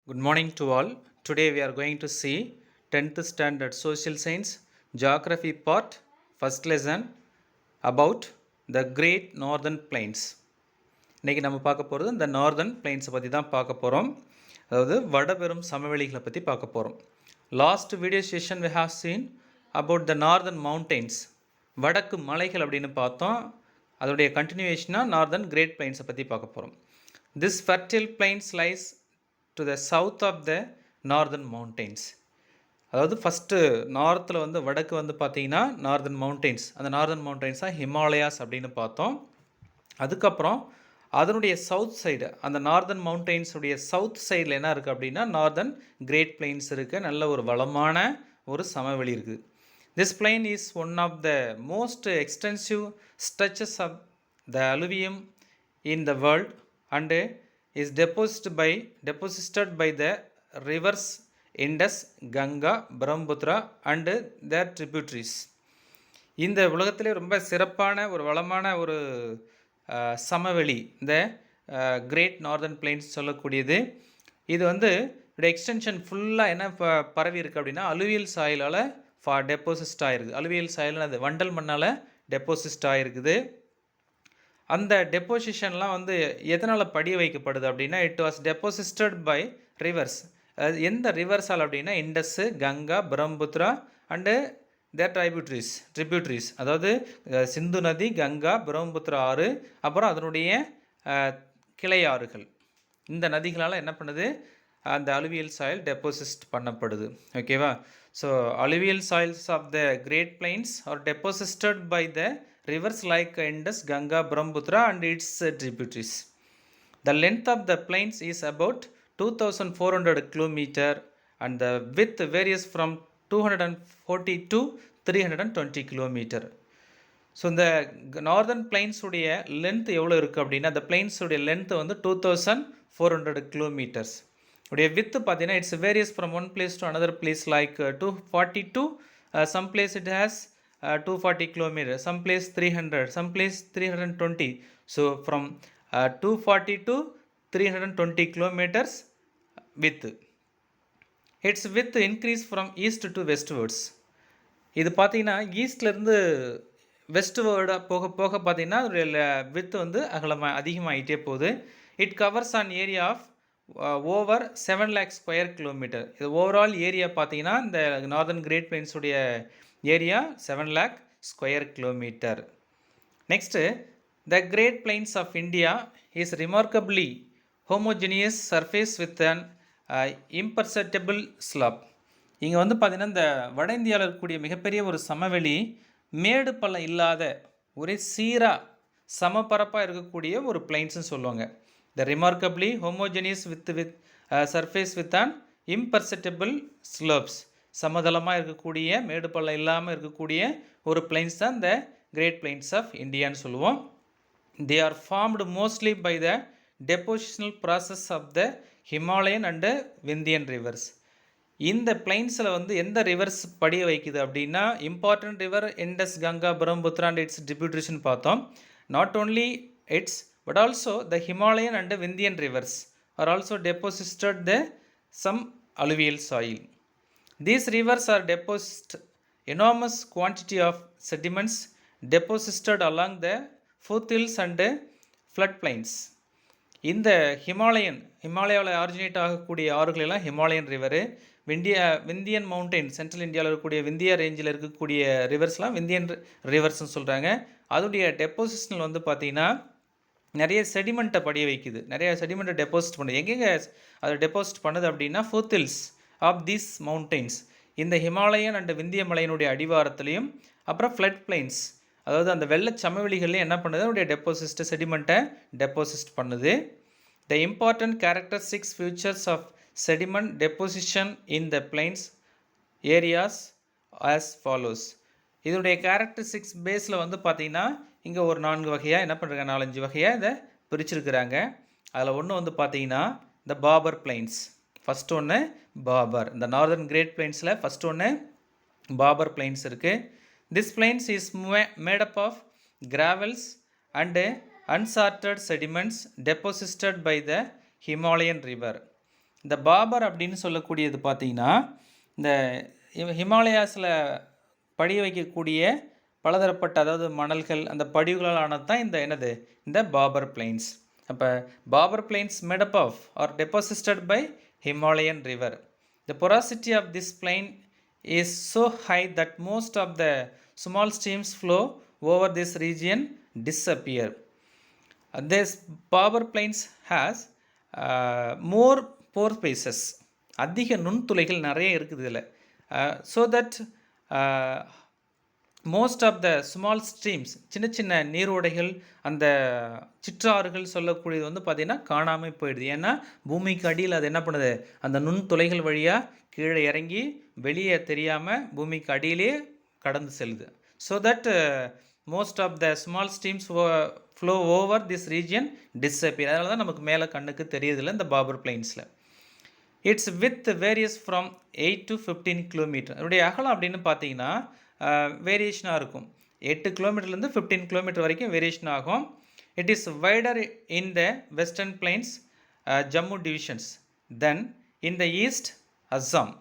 Good morning to all. Today we are going to see 10th standard social science geography part first lesson about the Great Northern Plains. இன்றைக்கி நம்ம பார்க்க போகிறது இந்த northern பிளைன்ஸை பற்றி தான் பார்க்க போகிறோம். அதாவது வடபெரும் சமவெளிகளை பற்றி பார்க்க போகிறோம். Last video session we have seen about the northern mountains. வடக்கு மலைகள் அப்படின்னு பார்த்தோம். அதோடைய கண்டினியூவேஷனாக நார்தர்ன் கிரேட் பிளைன்ஸை பற்றி பார்க்க போகிறோம். This fertile plains lies to the south of the northern mountains. அதாவது ஃபஸ்ட்டு நார்த்தில் வந்து வடக்கு வந்து பார்த்திங்கன்னா நார்தர்ன் மவுண்டெயின்ஸ், அந்த நார்தர்ன் மவுண்டெயின்ஸ் தான் ஹிமாலயாஸ் அப்படின்னு பார்த்தோம். அதுக்கப்புறம் அதனுடைய சவுத் சைடு, அந்த நார்தர்ன் மவுண்டெயின்ஸுடைய சவுத் சைடில் என்ன இருக்குது அப்படின்னா நார்தர்ன் கிரேட் பிளைன்ஸ் இருக்குது. நல்ல ஒரு வளமான ஒரு சமவெளி இருக்குது. This plain is one of the most extensive stretches of the alluvium in the world and is deposited by the rivers Indus, Ganga, Brahmaputra and their tributaries. இந்த உலகத்திலே ரொம்ப சிறப்பான ஒரு வளமான ஒரு சமவெளி இந்த கிரேட் நார்தர்ன் பிளைன்ஸ் சொல்லக்கூடியது. இது வந்து இதோட எக்ஸ்டென்ஷன் ஃபுல்லாக என்ன பரவி இருக்குது அப்படின்னா அலுவியல் சாயிலால் டெப்போசிஸ்ட் ஆகிருக்குது. அலுவியல் சாயில் அது வண்டல் மண்ணால் டெப்போசிஸ்ட் ஆகிருக்குது. அந்த டெப்போசிஷன்லாம் வந்து எதனால் படிய வைக்கப்படுது அப்படின்னா it was deposited by rivers. அது எந்த ரிவர்ஸால் அப்படின்னா Indus, Ganga, Brahmaputra and their tributaries. அதாவது சிந்து நதி, கங்கா, பிரம்மபுத்திரா ஆறு, அப்புறம் அதனுடைய கிளை ஆறுகள். இந்த நதிகளால் என்ன பண்ணுது, அந்த அலுவியல் சாயில் டெப்போசிஸ்ட் பண்ணப்படுது. ஓகேவா? So alluvial soils of the great plains are deposited by the rivers like Indus, Ganga, Brahmaputra and its tributaries. The length of the plains is about 2400 km and the width varies from 240 to 320 km. So இந்த northern பிளைன்ஸுடைய length எவ்வளோ இருக்குது அப்படின்னா அந்த பிளைன்ஸுடைய length வந்து 2400 kilometres. உடைய with பார்த்தீங்கன்னா it's various from one place to another place like 240 to some place it has 240 kilometers, some place 300, some place 320. So from 240 to 320 kilometers width. Its width increase from east to westwards. இது பார்த்தீங்கன்னா ஈஸ்ட்லேருந்து வெஸ்ட்வேர்டாக போக போக பார்த்தீங்கன்னா with வந்து அதிகமாகிட்டே போகுது. It covers an area of over 7 lakh square kilometre. இது overall area பார்த்தீங்கன்னா இந்த நார்தர்ன் கிரேட் பிளைன்ஸுடைய area 7 lakh square kilometre. Next the great plains of India is remarkably homogeneous surface with an imperceptible slope. இங்கே வந்து பார்த்திங்கன்னா இந்த வட இந்தியாவில் இருக்கக்கூடிய மிகப்பெரிய ஒரு சமவெளி மேடு பள்ளம் இல்லாத ஒரே சீராக சமபரப்பாக இருக்கக்கூடிய ஒரு பிளைன்ஸ்னு சொல்லுவாங்க. The remarkably homogeneous with surface with an imperceptible slopes. சமதளமாக இருக்கக்கூடிய மேடு பள்ளம் இல்லாமல் இருக்கக்கூடிய ஒரு பிளைன்ஸ் தான் இந்த கிரேட் பிளைன்ஸ் ஆஃப் இந்தியான்னு சொல்லுவோம். They are formed mostly by the depositional process of the Himalayan and Vindhyan rivers. இந்த பிளைன்ஸில் வந்து எந்த ரிவர்ஸ் படிய வைக்குது அப்படின்னா important river Indus, Ganga, Brahmaputra and its tributaries பார்த்தோம். Not only its but also the Himalayan and Vindhyan rivers are also deposited the some alluvial soil. These rivers are deposited enormous quantity of sediments deposited along the foothills and floodplains. இந்த ஹிமாலயாவில் originate ஆகக்கூடிய ஆறுகள் எல்லாம் Himalayan river, Vindhyan mountain central இந்தியாவில் இருக்கக்கூடிய விந்தியா ரேஞ்சில் இருக்கக்கூடிய ரிவர்ஸ்லாம் விந்தியன் ரிவர்ஸ்னு சொல்கிறாங்க. அதோடைய டெப்போசிஷனில் வந்து பார்த்திங்கன்னா நிறைய செடிமெண்ட்டை படிய வைக்குது, நிறைய செடிமெண்ட்டை டெப்போசிட் பண்ணுது. எங்கெங்கே அதை டெப்போசிட் பண்ணுது அப்படின்னா ஃபூத்தில்ஸ் ஆஃப் தீஸ் மவுண்டெயின்ஸ், இந்த ஹிமாலயன் அண்ட் விந்திய மலையினுடைய அடிவாரத்துலேயும் அப்புறம் ஃப்ளட் பிளைன்ஸ், அதாவது அந்த வெள்ள சமவெளிகள்லேயும் என்ன பண்ணுது, அதனுடைய செடிமெண்ட்டை டெப்போசிட் பண்ணுது. The important characteristics features of sediment deposition in the plains areas as follows. இதனுடைய கேரக்டரிஸ்டிக்ஸ் பேஸில் வந்து பார்த்திங்கன்னா இங்கே ஒரு 4 வகையாக என்ன பண்ணுறாங்க, 4-5 வகையாக இதை பிரிச்சிருக்கிறாங்க. அதில் ஒன்று வந்து பார்த்திங்கன்னா த பார்பர் பிளைன்ஸ். ஃபஸ்ட்டு ஒன்று பார்பர், இந்த நார்தர்ன் கிரேட் பிளைன்ஸில் ஃபஸ்ட்டு ஒன்று பார்பர் பிளைன்ஸ் இருக்குது. This plains is made up of gravels and unsorted sediments deposited by the Himalayan river. இந்த பாபர் அப்படின்னு சொல்லக்கூடியது பார்த்தீங்கன்னா இந்த ஹிமாலயாஸில் படிய வைக்கக்கூடிய பலதரப்பட்ட அதாவது மணல்கள் அந்த படிவுகளால் ஆனது தான் இந்த என்னது இந்த பாபர் பிளைன்ஸ். அப்போ Bhabar plains made up of are deposited by Himalayan river. The porosity of this plain is so high that most of the small streams flow over this region disappear. This Babar Plains has more pore spaces. அதிக நுண்துளைகள் நிறைய இருக்குது இதில். So that most of the small streams சின்ன சின்ன நீரோடைகள் அந்த சிற்றாறுகள் சொல்லக்கூடியது வந்து பார்த்திங்கன்னா காணாமல் போயிடுது. ஏன்னா பூமிக்கு அடியில் அது என்ன பண்ணுது அந்த நுண்துளைகள் வழியாக கீழே இறங்கி வெளியே தெரியாமல் பூமிக்கு அடியிலே கடந்து செல்லுது. So that most of the small streams flow over this region disappear. அதனால தான் நமக்கு மேலே கண்ணுக்கு தெரியுதில்ல இந்த பாபர் பிளைன்ஸில். It's width varies from 8 to 15 kilometre. அதனுடைய அகலம் அப்படின்னு பார்த்தீங்கன்னா வேரியேஷனாக இருக்கும். 8 கிலோமீட்டர்லேருந்து 15 கிலோமீட்டர் வரைக்கும் வேரியேஷன் ஆகும். It is wider in the western plains Jammu divisions then in the east Assam.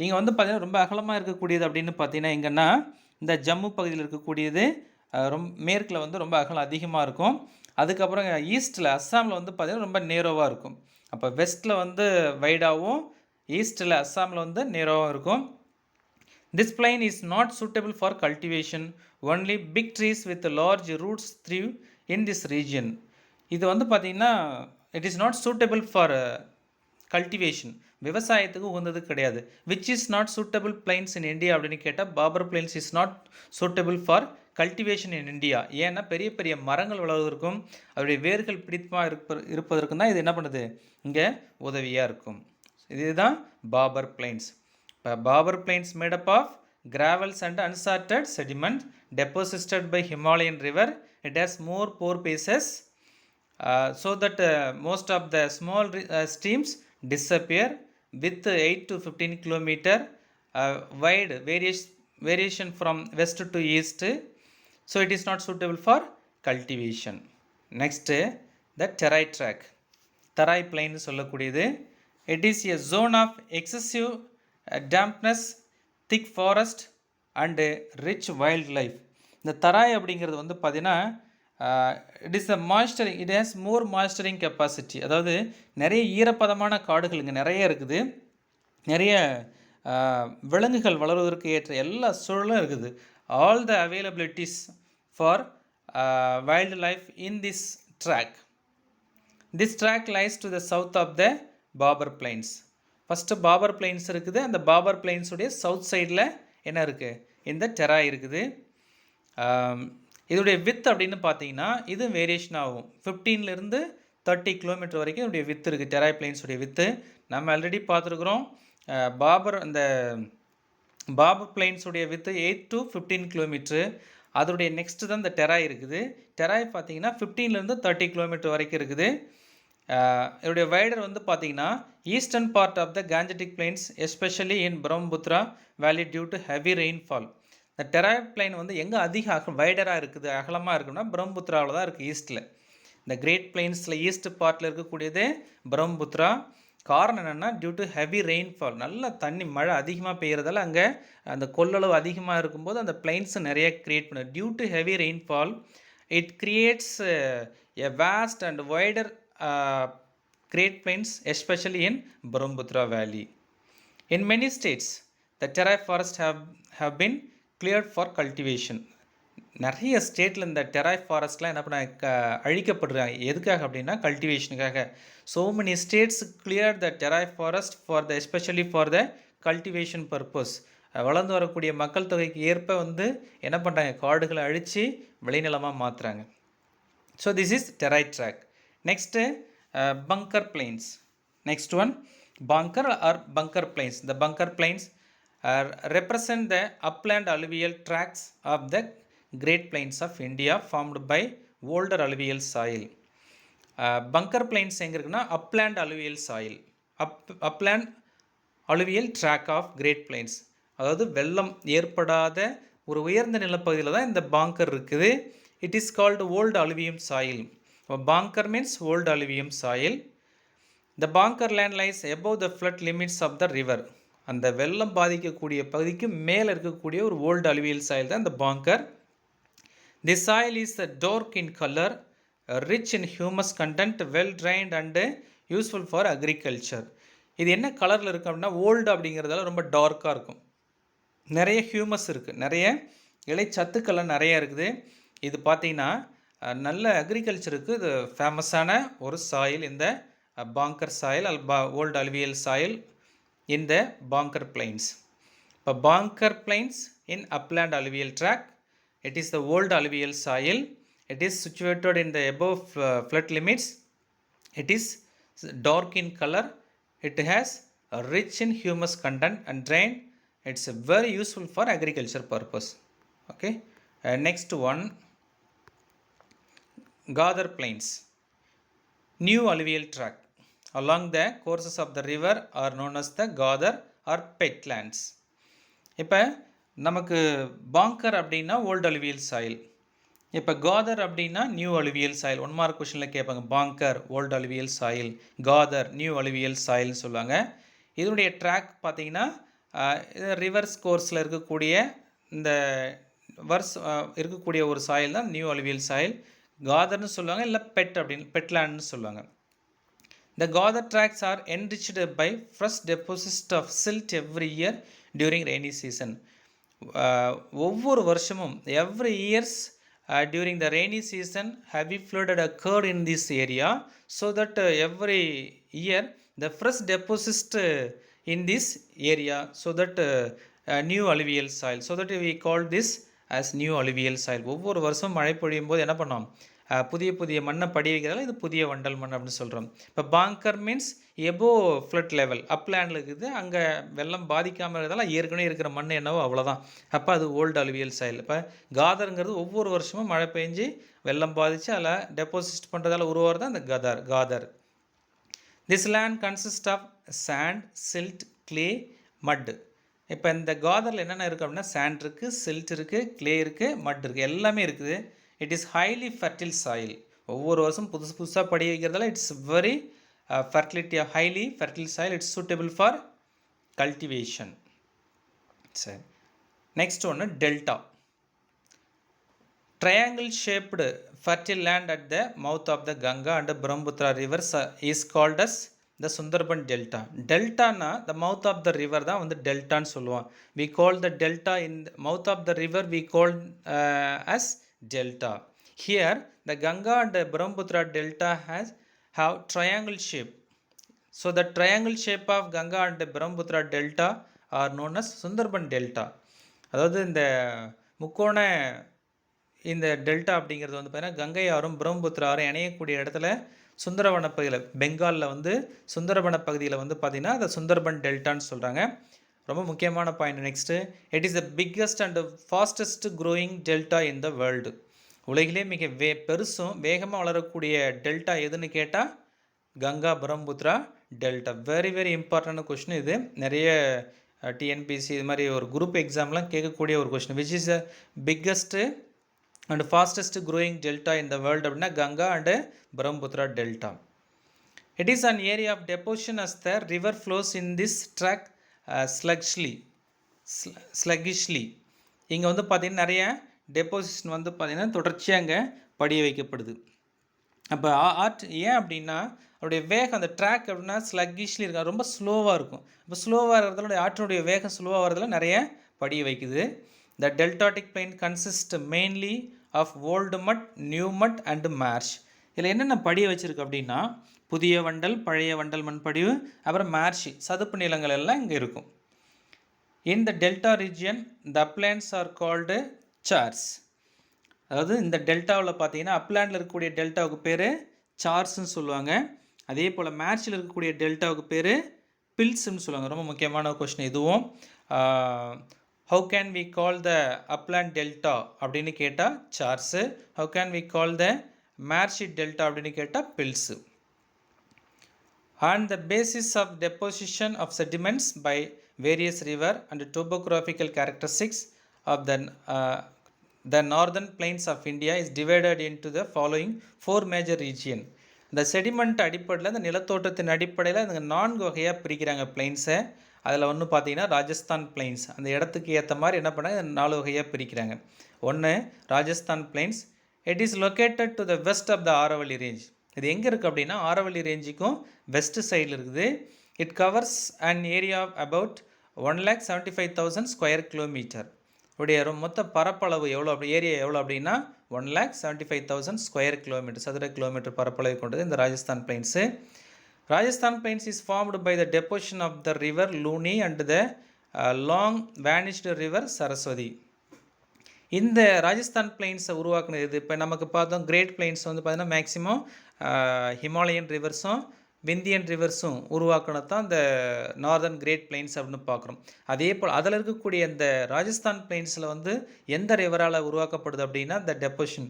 இங்கே வந்து பார்த்திங்கன்னா ரொம்ப அகலமாக இருக்கக்கூடியது அப்படின்னு பார்த்தீங்கன்னா எங்கன்னா இந்த ஜம்மு பகுதியில் இருக்கக்கூடியது மேற்கில் வந்து ரொம்ப அகலம் அதிகமாக இருக்கும். அதுக்கப்புறம் ஈஸ்ட்டில் அஸ்ஸாமில் வந்து பார்த்திங்கன்னா ரொம்ப நேரோவாக இருக்கும். அப்போ வெஸ்ட்டில் வந்து வைடாகவும் ஈஸ்ட்டில் அஸ்ஸாமில் வந்து நேரோவாகவும் இருக்கும். This plain is not suitable for cultivation. Only big trees with large roots thrive in this region. இது வந்து பார்த்திங்கன்னா it is not suitable for cultivation. விவசாயத்துக்கு உகந்தது கிடையாது. Which is not suitable plains in India அப்படின்னு கேட்டால் Bhabar plains is not suitable for cultivation in India. ஏன்னா பெரிய பெரிய மரங்கள் வளர்வதற்கும் அதோடைய வேர்கள் பிடித்தமாக இருப்பதற்கும் தான் இது என்ன பண்ணுது இங்கே உதவியாக இருக்கும். இதுதான் Bhabar plains. Babar Plains made up of gravels and unsorted sediment deposited by Himalayan river. It has more pore spaces so that most of the small streams disappear with 8 to 15 kilometer wide variation from west to east. So it is not suitable for cultivation. Next, the Terai track. Terai plain சொல்லக்கூடியது. It is a zone of excessive dampness, thick forest and rich wildlife. இந்த தராய் அப்படிங்கிறது வந்து பார்த்தீங்கன்னா it is a moistering, it has more moistering capacity. அதாவது நிறைய ஈரப்பதமான காடுகள் இங்கே நிறைய இருக்குது. நிறைய விலங்குகள் வளர்வதற்கு ஏற்ற எல்லா சூழலும் இருக்குது. All the availabilities for wildlife in this tract. This tract lies to the south of the Bhabar plains. First Bhabar plains இருக்குது. அந்த பாபர் பிளைன்ஸுடைய சவுத் சைடில் என்ன இருக்குது இந்த டெராய் இருக்குது. இதோடைய வித் அப்படின்னு பார்த்தீங்கன்னா இது வேரியேஷன் ஆகும். 15லேருந்து 30 கிலோமீட்டர் வரைக்கும் இதோடைய வித்து இருக்குது. டெராய் பிளைன்ஸுடைய வித்து நம்ம ஆல்ரெடி பார்த்துருக்குறோம். அந்த பாபர் பிளைன்ஸுடைய வித்து 8 to 15 கிலோமீட்ரு. அதோடைய நெக்ஸ்ட்டு தான் இந்த டெராய் இருக்குது. டெராய் பார்த்தீங்கன்னா 15லேருந்து 30 கிலோமீட்டர் வரைக்கும் இருக்குது. இதோடைய வைடர் வந்து பார்த்தீங்கன்னா eastern part of the Gangetic plains especially in Brahmaputra valley due to heavy rainfall. இந்த டெராய் பிளைன் வந்து எங்கே அதிக வைடராக இருக்குது அகலமாக இருக்குன்னா பிரம்மபுத்திராவில் தான் இருக்குது ஈஸ்ட்டில். இந்த கிரேட் பிளைன்ஸில் ஈஸ்ட் பார்ட்டில் இருக்கக்கூடியது பிரம்மபுத்திரா. காரணம் என்னென்னா டியூ டு ஹெவி ரெயின்ஃபால், நல்ல தண்ணி மழை அதிகமாக பெய்கிறதால அங்கே அந்த கொள்ளளவு அதிகமாக இருக்கும்போது அந்த பிளைன்ஸை நிறைய க்ரியேட் பண்ணுது. Due to heavy rainfall it creates a vast and wider Great Plains, especially in Brahmaputra Valley. In many states, the terai forests have been cleared for cultivation. நிறைய ஸ்டேட்டில் இந்த டெராய் ஃபாரஸ்ட்லாம் என்ன பண்ண அழிக்கப்படுறாங்க. எதுக்காக அப்படின்னா கல்டிவேஷனுக்காக. So many states clear the Terai forest for the especially for the cultivation purpose. வளர்ந்து வரக்கூடிய மக்கள் தொகைக்கு ஏற்ப வந்து என்ன பண்ணுறாங்க காடுகளை அழித்து விளைநிலமாக மாற்றுறாங்க. So this is Terai tract. Next, bunker plains. Next one, bunker or bunker plains. The bunker plains represent the upland alluvial tracts of the Great Plains of India formed by older alluvial soil. Bunker plains எங்க இருக்குன்னா upland alluvial soil. Upland alluvial tract of Great Plains. அதாவது வெள்ளம் ஏற்படாத ஒரு உயர்ந்த நிலப்பகுதியில் தான் இந்த பாங்கர் இருக்குது. It is called old alluvium soil. Bunker means old alluvium soil. The bunker land lies above the flood limits of the river. அந்த வெள்ளம் பாதிக்கக்கூடிய பகுதிக்கு மேலே இருக்கக்கூடிய ஒரு ஓல்டு அலுவியல் சாயில் தான் இந்த Bhangar. The soil is dark in color, rich in humus content, well drained and useful for agriculture. இது என்ன கலரில் இருக்குது அப்படின்னா ஓல்டு அப்படிங்கிறதால ரொம்ப டார்க்காக இருக்கும். நிறைய ஹியூமஸ் இருக்குது, நிறைய இலைச்சத்துக்கள்லாம் நிறைய இருக்குது. இது பார்த்திங்கன்னா நல்ல அக்ரிகல்ச்சருக்கு இது ஃபேமஸான ஒரு சாயில் இந்த Bhangar soil old alluvial soil in the Ganga Plains. இப்போ Ganga Plains in upland alluvial tract, it is the old alluvial soil. It is situated in the above flood limits. It is dark in color. It has a rich in humus content and drain. It's very useful for agriculture purpose. Okay. Next one, Ganga Plains, new alluvial tract along the courses of the river are known as the Ganga or petlands. இப்போ நமக்கு பாங்கர் அப்படின்னா old alluvial soil, இப்போ காதர் அப்படின்னா new alluvial soil. 1 mark கொஷனில் கேட்பாங்க, Bhangar old alluvial soil, Khadar new alluvial சாயில்னு சொல்லுவாங்க. இதனுடைய ட்ராக் பார்த்தீங்கன்னா ரிவர்ஸ் கோர்ஸில் இருக்கக்கூடிய இந்த இருக்கக்கூடிய ஒரு சாயில் தான் நியூ அலுவியல் சாயில். காதர்னு சொல்லுவாங்க, இல்லை பெட்லாண்ட்னு சொல்லுவாங்க. The Ganga tracts are enriched by fresh deposits of silt every year during rainy season. ஒவ்வொரு வருஷமும் every years during the rainy season heavy flood had occurred in this area, so that every year the fresh deposits in this area, so that new alluvial soil, so that we call this as new alluvial soil. ஒவ்வொரு வருஷம் மழை பொழியும் போது என்ன பண்ணோம், புதிய புதிய மண்ணை படி வைக்கிறதால இது புதிய வண்டல் மண் அப்படின்னு சொல்கிறோம். இப்போ பாங்கர் மீன்ஸ் எபோ ஃப்ளட் லெவல் அப்லேண்டில் இருக்குது, அங்கே வெள்ளம் பாதிக்காமல் இருக்கிறதால ஏற்கனவே இருக்கிற மண் என்னவோ அவ்வளோதான். அப்போ அது ஓல்டு அலுவியல் சாயில். இப்போ காதருங்கிறது ஒவ்வொரு வருஷமும் மழை பெஞ்சு வெள்ளம் பாதித்து அதில் டெபாசிட் பண்ணுறதால உருவாகிறது தான் அந்த Khadar. This land consist of sand, silt, clay, mud. இப்போ இந்த காதரில் என்னென்ன இருக்குது அப்படின்னா சாண்ட் இருக்குது, சில்ட் இருக்குது, கிளே இருக்குது, மட் இருக்குது, எல்லாமே இருக்குது. It is highly fertile soil. ஒவ்வொரு வருஷம் புதுசாக படி வைக்கிறதால it's very fertility, highly fertile soil. It's suitable for cultivation. சரி, நெக்ஸ்ட் ஒன்று delta. Triangle shaped fertile land at the mouth of the Ganga and Brahmaputra rivers is called as the Sundarban Delta. Delta-na the mouth of the river தான் வந்து டெல்டான்னு சொல்லுவோம். We call the delta in the mouth of the river we call as delta. Here the Ganga and the Brahmaputra delta have triangle shape. So the triangle shape of Ganga and the Brahmaputra delta are known as Sundarban Delta. அதாவது இந்த முக்கோண இந்த delta அப்படிங்கிறது வந்து பார்த்தீங்கன்னா கங்கை ஆறும் பிரம்மபுத்திரா ஆறும் இணையக்கூடிய இடத்துல சுந்தரவன பகுதியில், பெங்காலில் வந்து சுந்தரவன பகுதியில் வந்து பார்த்திங்கன்னா அதை சுந்தர்பன் டெல்டான்னு சொல்கிறாங்க. ரொம்ப முக்கியமான point next, it is the biggest and fastest growing delta in the world. உலகிலே மிக பெருசும் வேகமாக வளரக்கூடிய டெல்டா எதுன்னு கேட்டால் Ganga Brahmaputra delta. Very very important question இது. நிறைய டிஎன்பிசி இது மாதிரி ஒரு குரூப் எக்ஸாம்லாம் கேட்கக்கூடிய ஒரு question. Which is the biggest and fastest growing delta in the world அப்படின்னா Ganga and Brahmaputra delta. It is an area of deposition as the river flows in this tract sluggishly. இங்கே வந்து பார்த்திங்கன்னா நிறைய டெபோசிஷன் வந்து பார்த்திங்கன்னா தொடர்ச்சியாக அங்கே படிய வைக்கப்படுது. அப்போ ஏன் அப்படின்னா அவருடைய வேகம், அந்த ட்ராக் அப்படின்னா ஸ்லகிஷ்லி இருக்கா, ரொம்ப ஸ்லோவாக இருக்கும். இப்போ ஸ்லோவாக இருக்கிறதுல ஆற்றினுடைய வேகம் ஸ்லோவாக வரதுல நிறைய படிய வைக்குது. The deltaic plain consist mainly of old mud, new mud and marsh. இதில் என்னென்ன படிய வச்சுருக்கு அப்படின்னா புதிய வண்டல், பழைய வண்டல் மண் படிவு, அப்புறம் மார்ஷி சதுப்பு நிலங்கள் எல்லாம் இங்கே இருக்கும். In the delta region the uplands are called chars. அதாவது இந்த டெல்டாவில் பார்த்தீங்கன்னா அப்லேண்டில் இருக்கக்கூடிய டெல்டாவுக்கு பேர் சார்ஸ்ன்னு சொல்லுவாங்க. அதே போல் மார்ஷில் இருக்கக்கூடிய டெல்டாவுக்கு பேர் பில்ஸ்ன்னு சொல்லுவாங்க. ரொம்ப முக்கியமான கொஸ்டின் இதுவும். How can we call the upland delta அப்படின்னு கேட்டால் chars. How can we call the marshy delta அப்படின்னு கேட்டால் bils. On the basis of deposition of sediments by various river and topographical characteristics of the northern plains of India is divided into the following 4 major regions. இந்த sediment அடிப்படையில் இந்த நிலத்தோற்றத்தின் அடிப்படையில் இந்த 4 வகையாக பிரிக்கிறாங்க பிளைன்ஸை. அதில் ஒன்று பார்த்தீங்கன்னா ராஜஸ்தான் பிளைன்ஸ். அந்த இடத்துக்கு ஏற்ற மாதிரி என்ன பண்ணாங்க 4 வகையாக பிரிக்கிறாங்க. ஒன்று Rajasthan plains. It is located to the west of the Aravalli range. இது எங்கே இருக்குது அப்படின்னா ஆரவல்லி ரேஞ்சுக்கும் வெஸ்ட் சைடில் இருக்குது. It covers an area of about 1,75,000 square kilometre. உடைய மொத்த பரப்பளவு எவ்வளோ அப்படி ஏரியா எவ்வளோ அப்படின்னா 1,75,000 ஸ்கொயர் கிலோமீட்டர், சதுர கிலோமீட்டர் பரப்பளவை கொண்டது இந்த Rajasthan plains. Rajasthan plains is formed by the deposition of the river Luni and the long vanished river Saraswati. இந்த ராஜஸ்தான் பிளைன்ஸை உருவாக்குனது இது. இப்போ நமக்கு பார்த்தோம் கிரேட் பிளைன்ஸ் வந்து பார்த்திங்கன்னா மேக்ஸிமம் ஹிமாலயன் ரிவர்ஸும் விந்தியன் ரிவர்ஸும் உருவாக்கினது தான் இந்த நார்தர்ன் கிரேட் பிளைன்ஸ் அப்படின்னு பார்க்குறோம். அதே போல் அதில் இருக்கக்கூடிய இந்த ராஜஸ்தான் பிளைன்ஸில் வந்து எந்த ரிவரால் உருவாக்கப்படுது அப்படின்னா இந்த டெபோஷன்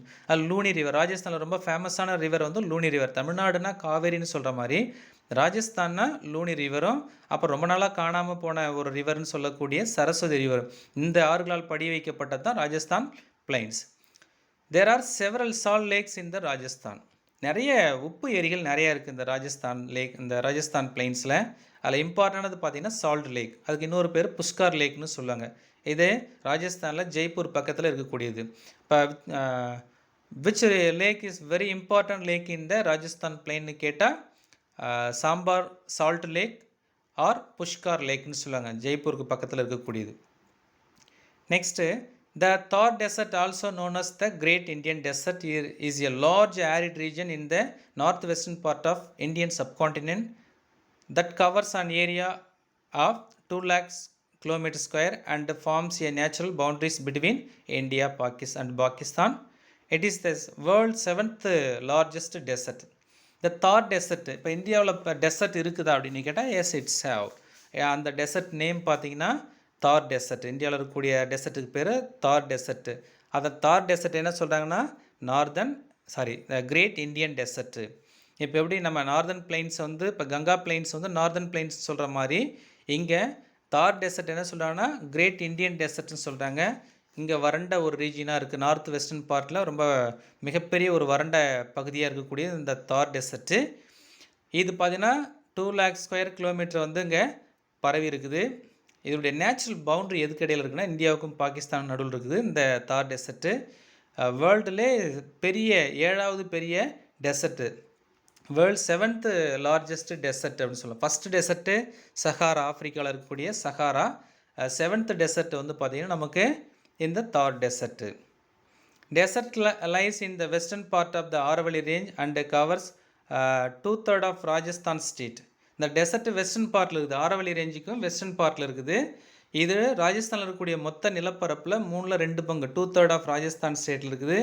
லூனி ரிவர். ராஜஸ்தானில் ரொம்ப ஃபேமஸான ரிவர் வந்து லூனி ரிவர். தமிழ்நாடுனா காவேரின்னு சொல்கிற மாதிரி ராஜஸ்தான்னா லூனி ரிவரும், அப்புறம் ரொம்ப நாளாக காணாமல் போன ஒரு ரிவர்னு சொல்லக்கூடிய சரஸ்வதி ரிவர். இந்த ஆறுகளால் படி வைக்கப்பட்டது தான் Rajasthan plains. There are several salt lakes in the Rajasthan. நிறைய உப்பு ஏரிகள் நிறையா இருக்குது இந்த ராஜஸ்தான் லேக், இந்த ராஜஸ்தான் பிளைன்ஸில். அதில் இம்பார்ட்டண்டானது பார்த்திங்கன்னா சால்ட் லேக். அதுக்கு இன்னொரு பேர் புஷ்கார் லேக்னு சொல்லுவாங்க. இது ராஜஸ்தானில் ஜெய்ப்பூர் பக்கத்தில் இருக்கக்கூடியது. இப்போ which lake is very important lake in the Rajasthan பிளைன்னு கேட்டால் Sambhar salt lake or Pushkar லேக்னு சொல்லுவாங்க, ஜெய்ப்பூருக்கு பக்கத்தில் இருக்கக்கூடியது. Next the Thar Desert, also known as the Great Indian Desert, is a large arid region in the northwestern part of Indian subcontinent that covers an area of 2 lakhs kilometers square and forms a natural boundaries between India and Pakistan. It is the world's 7th largest desert. The Thar Desert, இப்போ இந்தியாவில் இப்போ dessert இருக்குதா அப்படின்னு கேட்டால் S it's have. அந்த dessert name பார்த்தீங்கன்னா தார் dessert. இந்தியாவில் இருக்கக்கூடிய டெசர்ட்டுக்கு பேர் தார் டெசர்ட்டு. அதை தார் டெசர்ட் என்ன சொல்கிறாங்கன்னா கிரேட் இந்தியன் டெசர்ட்டு. இப்போ எப்படி நம்ம நார்தர்ன் பிளைன்ஸ் வந்து இப்போ கங்கா பிளைன்ஸ் வந்து நார்தர்ன் பிளைன்ஸ் சொல்கிற மாதிரி இங்கே தார் டெசர்ட் என்ன சொல்கிறாங்கன்னா கிரேட் இந்தியன் டெசர்ட்னு சொல்கிறாங்க. இங்கே வறண்ட ஒரு ரீஜியனாக இருக்குது. நார்த் வெஸ்டர்ன் பார்ட்டில் ரொம்ப மிகப்பெரிய ஒரு வறண்ட பகுதியாக இருக்கக்கூடிய இந்த தார் டெசர்ட்டு. இது பார்த்திங்கன்னா 2 lakhs ஸ்கொயர் கிலோமீட்டர் வந்து இங்கே பரவி இருக்குது. இதனுடைய நேச்சுரல் பவுண்ட்ரி எதுக்கு இடையில் இருக்குன்னா இந்தியாவுக்கும் பாகிஸ்தான் நடுவில் இருக்குது இந்த தார் டெசர்ட்டு. வேர்ல்டுலே பெரிய 7வது பெரிய dessert, world 7th largest dessert அப்படின்னு சொல்லலாம். ஃபஸ்ட்டு டெசர்ட்டு சஹாரா, ஆஃப்ரிக்காவில் இருக்கக்கூடிய சஹாரா. 7th டெசர்ட் வந்து பார்த்திங்கன்னா நமக்கு இந்த தார் dessert. Desert lies in the western part of the Aravalli range and covers 2/3 of Rajasthan state. இந்த டெசர்ட் வெஸ்டர்ன் பார்ட்டில் இருக்குது, ஆரவல்லி ரேஞ்சுக்கும் வெஸ்டர்ன் பார்ட்டில் இருக்குது. இது ராஜஸ்தானில் இருக்கக்கூடிய மொத்த நிலப்பரப்பில் 3/2 பங்கு 2/3 ஆஃப் ராஜஸ்தான் ஸ்டேட்டில் இருக்குது.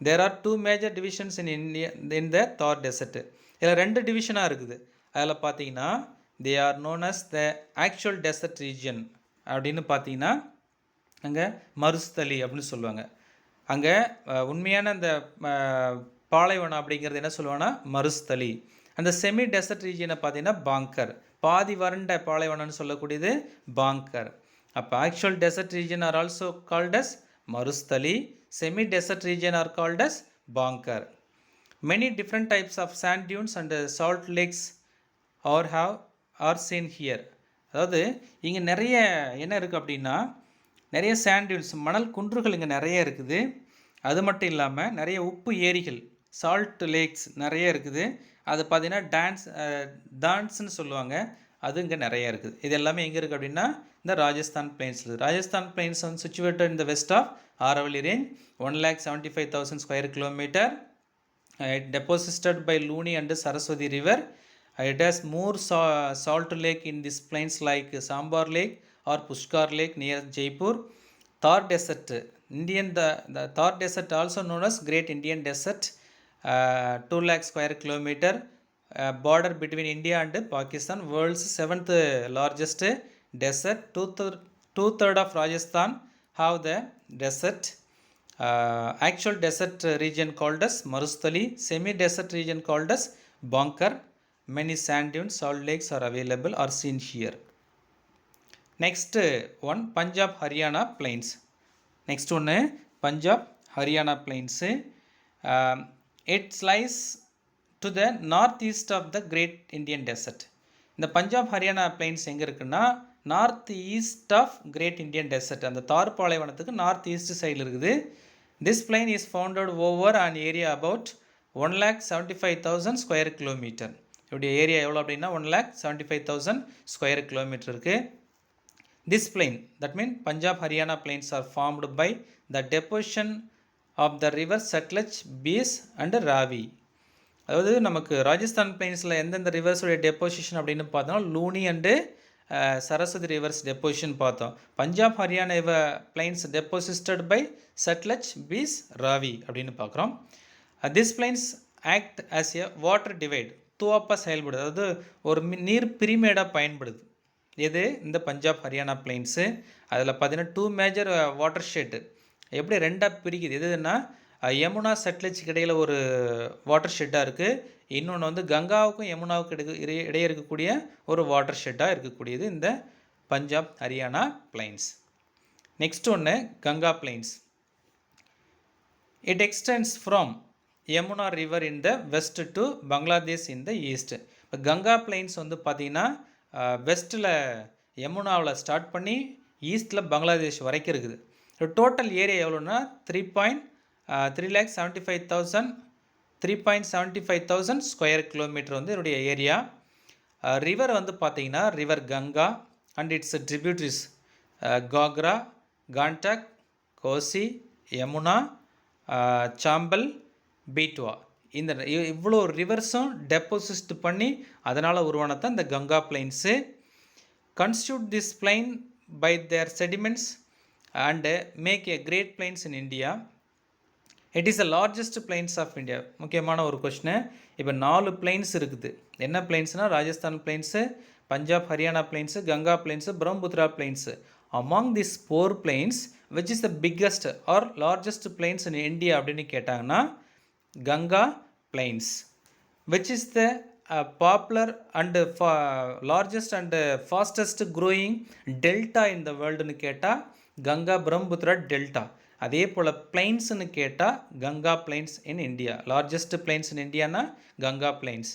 There are 2 major divisions in India in the Thar desert. இதில் 2 டிவிஷனாக இருக்குது. அதில் பார்த்தீங்கன்னா they are known as the actual desert region அப்படின்னு பார்த்தீங்கன்னா அங்கே மருஸ்தலி அப்படின்னு சொல்லுவாங்க. அங்கே உண்மையான அந்த பாலைவனம் அப்படிங்கிறது என்ன சொல்லுவாங்கன்னா மருஸ்தலி. அந்த செமி டெசர்ட் ரீஜனை பார்த்தீங்கன்னா பாங்கர், பாதி வறண்ட பாலைவனம்னு சொல்லக்கூடியது பாங்கர். அப்போ actual desert region are also called as Marusthali, semi desert region are called as Bhangar. Many different types of sand dunes and salt lakes are seen here. அதாவது இங்கே நிறைய என்ன இருக்குது அப்படின்னா நிறைய சாண்ட் டியூன்ஸ், மணல் குன்றுகள் இங்கே நிறைய இருக்குது. அது மட்டும் இல்லாமல் நிறைய உப்பு ஏரிகள், சால்ட் லேக்ஸ் நிறைய இருக்குது. அது பார்த்திங்கன்னா டான்ஸ்னு சொல்லுவாங்க, அது இங்கே நிறைய இருக்குது. இது எல்லாமே எங்கே இருக்குது அப்படின்னா இந்த ராஜஸ்தான் பிளைன்ஸில். ராஜஸ்தான் பிளைன்ஸ் வந்து situated in the west of Aravalli range, 1,75,000 square kilometre. It deposited by Luni and Saraswati river. It has more salt lake in these plains like Sambar Lake or Pushkar Lake near Jaipur. Thar Desert, the Thar Desert also known as Great Indian Desert, 2 lakh square kilometer, border between India and Pakistan, world's 7th largest desert. Two-third of Rajasthan have the desert. Actual desert region called as Marustali, semi-desert region called as Bankar. Many sand dunes, salt lakes are available or seen here. Next one, Punjab Haryana plains. Next one, Punjab Haryana plains. It lies to the northeast of the Great Indian Desert. இந்த Punjab Haryana plains எங்கே இருக்குன்னா north east of great Indian desert, அந்த தார் பாலைவனத்துக்கு north east சைடில் இருக்குது. This plain is founded over an area about 1,75,000 square kilometre. இப்படி area எவ்வளோ அப்படின்னா 1,75,000 ஸ்கொயர் கிலோமீட்டர் இருக்குது. This plain, that mean Punjab Haryana plains are formed by the deposition of the river Sutlej, Beas and Ravi. அதாவது நமக்கு ராஜஸ்தான் பிளைன்ஸில் எந்தெந்த ரிவர்ஸுடைய டெப்போசிஷன் அப்படின்னு பார்த்தோம்னா Luni and Saraswati rivers deposition பார்த்தோம். Punjab Haryana plains deposited by Sutlej, Beas, Ravi அப்படின்னு பார்க்குறோம். This plains act as a water divide, துவாப்பாக செயல்படுது, அதாவது ஒரு நீர் பிரிமேடாக பயன்படுது. எது இந்த பஞ்சாப் ஹரியானா பிளைன்ஸு. அதில் பார்த்தீங்கன்னா 2 மேஜர் வாட்டர் ஷெட்டு எப்படி ரெண்டாக பிரிக்குது. எதுன்னா யமுனா சட்லஜுக்கு இடையில் ஒரு வாட்டர் ஷெட்டாக இருக்குது, இன்னொன்று வந்து கங்காவுக்கும் யமுனாவுக்கும் இடையே இருக்கக்கூடிய ஒரு வாட்டர் ஷெட்டாக இருக்கக்கூடியது இந்த பஞ்சாப் ஹரியானா பிளைன்ஸ். நெக்ஸ்ட் ஒன்று Ganga plains. It extends from Yamuna river in the west to Bangladesh in the east. இப்போ கங்கா பிளைன்ஸ் வந்து பார்த்திங்கன்னா வெஸ்ட்டில் யமுனாவில் ஸ்டார்ட் பண்ணி ஈஸ்ட்டில் பங்களாதேஷ் வரைக்கும் இருக்குது. டோட்டல் ஏரியா எவ்வளோன்னா 3.75,000 ஸ்கொயர் கிலோமீட்டர் வந்து என்னுடைய ஏரியா. ரிவர் வந்து பார்த்திங்கன்னா river Ganga and its tributaries Ghaghara, Gandak, Kosi, Yamuna, Chambal, Betwa. இந்த இவ்வளோ ரிவர்ஸும் டெப்போசிட் பண்ணி அதனால் உருவானதான் இந்த Ganga plains. Constitute this plain by their sediments and make a great plains in India. It is the largest plains of India. முக்கியமான ஒரு கொஸ்டின். இப்போ 4 பிளைன்ஸ் இருக்குது. என்ன பிளைன்ஸ்னால் Rajasthan plains, Punjab Haryana plains, Ganga plains, Brahmaputra plains. Among this 4 plains which is the biggest or largest plains in India அப்படின்னு கேட்டாங்கன்னா Ganga plains. Which is the popular and largest and fastest growing delta in the வேர்ல்டுன்னு கேட்டால் Ganga Brahmaputra delta. அதே போல் பிளைன்ஸ்னு கேட்டால் Ganga plains in India. Largest plains in இந்தியானா Ganga plains.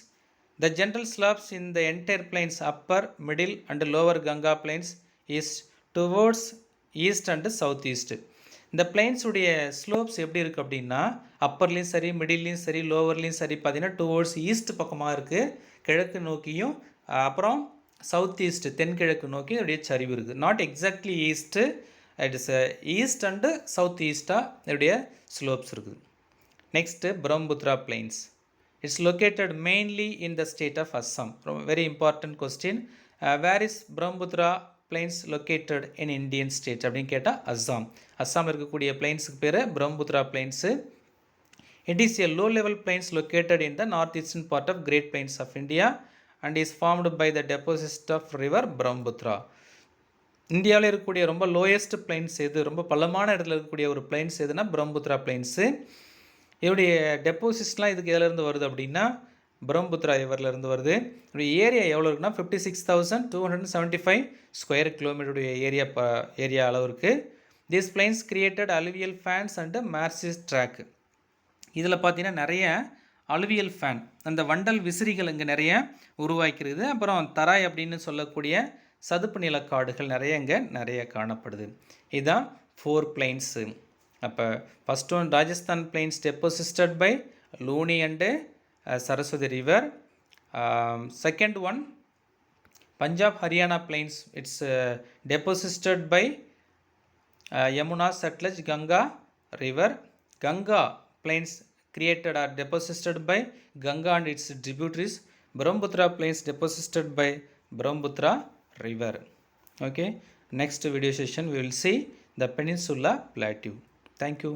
The general slopes in the entire plains upper, middle and lower Ganga plains is towards east and south east. இந்த பிளைன்ஸுடைய slopes எப்படி இருக்குது அப்படின்னா அப்பர்லேயும் சரி, மிடில்லையும் சரி, லோவர்லேயும் சரி பார்த்தீங்கன்னா டுவோர்ட்ஸ் ஈஸ்ட் பக்கமாக இருக்குது, கிழக்கு நோக்கியும், அப்புறம் சவுத் ஈஸ்ட் தென்கிழக்கு நோக்கி இதோடைய சரிவு இருக்குது. Not exactly east, it is east and south ஈஸ்டாக இதோடைய ஸ்லோப்ஸ் இருக்குது. Next Brahmaputra plains. It's located mainly in the state of Assam. ரொம்ப very important question. Where is Brahmaputra plains located in Indian state அப்படின்னு கேட்டால் அஸ்ஸாம். அஸ்ஸாமில் இருக்கக்கூடிய பிளைன்ஸுக்கு பேர் Brahmaputra plains. It is a low level plains located in the north eastern part of great plains of India and is formed by the டெபோசிட் of river Brahmaputra. இந்தியாவில் இருக்கக்கூடிய ரொம்ப lowest plains எது, ரொம்ப பள்ளமான இடத்துல இருக்கக்கூடிய ஒரு பிளைன்ஸ் எதுனா பிரம்மபுத்திரா பிளைன்ஸு. இதோடைய டெப்போசிட்ஸ்லாம் இதுக்கு எதிலேருந்து வருது அப்படின்னா பிரம்மபுத்திரா ரிவர்லேருந்து வருது. இதோடைய ஏரியா எவ்வளோ இருக்குன்னா 56,275 ஸ்கொயர் கிலோமீட்டருடைய ஏரியா அளவு இருக்குது. This plains created alluvial fans and marshes tract. இதில் பார்த்தீங்கன்னா நிறைய அலுவியல் ஃபேன், அந்த வண்டல் விசிறிகள் இங்கே நிறைய உருவாக்கிறது. அப்புறம் தராய் அப்படின்னு சொல்லக்கூடிய சதுப்பு நிலக்காடுகள் நிறைய காணப்படுது. இதுதான் 4 பிளைன்ஸு. அப்போ first one Rajasthan plains deposited by Luni and Saraswati river. Second one Punjab Haryana plains, it's deposited by Yamuna Sutlej Ganga river. Ganga plains created or deposited by Ganga and its tributaries. Brahmaputra plains deposited by Brahmaputra river. Okay, next video session we will see the Peninsula Plateau. Thank you.